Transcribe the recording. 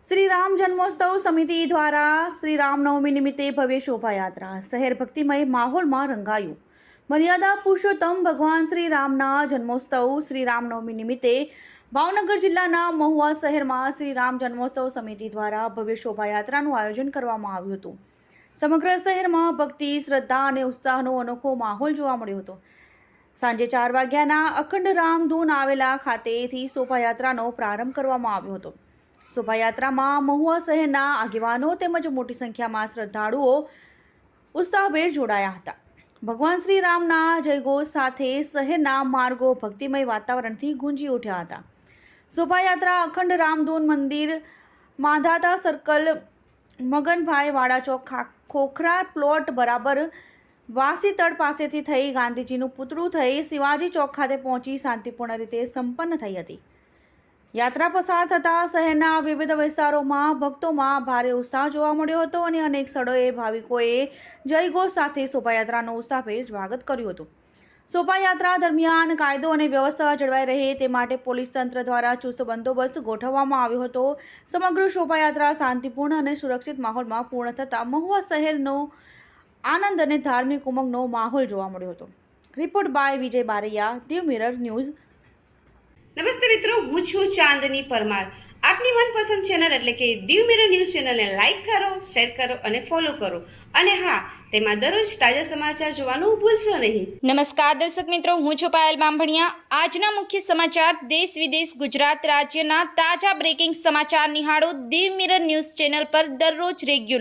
શ્રી રામ જન્મોત્સવ સમિતિ દ્વારા શ્રી રામનવમી નિમિત્તે ભવ્ય શોભાયાત્રા શહેર ભક્તિમય માહોલમાં રંગાયું. મર્યાદા પુરુષોત્તમ ભગવાન શ્રી રામના જન્મોત્સવ શ્રી રામનવમી નિમિત્તે ભાવનગર જિલ્લાના મહુવા શહેરમાં શ્રી રામ જન્મોત્સવ સમિતિ દ્વારા ભવ્ય શોભાયાત્રાનું આયોજન કરવામાં આવ્યું હતું. સમગ્ર શહેરમાં ભક્તિ, શ્રદ્ધા અને ઉત્સાહનો અનોખો માહોલ જોવા મળ્યો હતો. સાંજે 4 વાગ્યાના અખંડ રામધૂન આવેલા ખાતેથી શોભાયાત્રાનો પ્રારંભ કરવામાં આવ્યો હતો. શોભાયાત્રામાં મહુવા શહેરના આગેવાનો તેમજ મોટી સંખ્યામાં શ્રદ્ધાળુઓ ઉત્સાહભેર જોડાયા હતા. ભગવાન શ્રી રામના જયઘોષ સાથે શહેરના માર્ગો ભક્તિમય વાતાવરણથી ગુંજી ઉઠ્યા હતા. શોભાયાત્રા અખંડ રામધૂન મંદિર, માંધાતા સર્કલ, મગનભાઈ વાડા ચોક, ખોખરા પ્લોટ બરાબર વાસીતળ પાસેથી થઈ ગાંધીજીનું પુતળું થઈ શિવાજી ચોક ખાતે પહોંચી શાંતિપૂર્ણ રીતે સંપન્ન થઈ હતી. યાત્રા પસાર થતાં શહેરના વિવિધ વિસ્તારોમાં ભક્તોમાં ભારે ઉત્સાહ જોવા મળ્યો હતો અને અનેક સ્થળોએ ભાવિકોએ જયઘોષ સાથે શોભાયાત્રાનું ઉત્સાહભેર સ્વાગત કર્યું હતું. શોભાયાત્રા દરમિયાન કાયદો અને વ્યવસ્થા જળવાઈ રહે તે માટે પોલીસ તંત્ર દ્વારા ચુસ્ત બંદોબસ્ત ગોઠવવામાં આવ્યો હતો. સમગ્ર શોભાયાત્રા શાંતિપૂર્ણ અને સુરક્ષિત માહોલમાં પૂર્ણ થતાં મહુવા શહેરનો આનંદ અને ધાર્મિક ઉમંગનો માહોલ જોવા મળ્યો હતો. Report by Vijay Baraiya, Diu Mirror News. નમસ્તે મિત્રો, હું છું ચાંદની પરમાર. આપની મનપસંદ ચેનલ એટલે કે દીવ મિરર ન્યૂઝ ચેનલને લાઈક કરો, શેર કરો અને ફોલો કરો. અને હા, તેમાં દરરોજ તાજા સમાચાર જોવાનું ભૂલશો નહીં. નમસ્કાર દર્શક મિત્રો, હું છું પાયલ બામભણિયા. આજના મુખ્ય સમાચાર, દેશ વિદેશ, ગુજરાત રાજ્યના તાજા બ્રેકિંગ સમાચાર નિહાળો દીવ મિરર ન્યૂઝ ચેનલ પર દરરોજ રેગ્યુલર.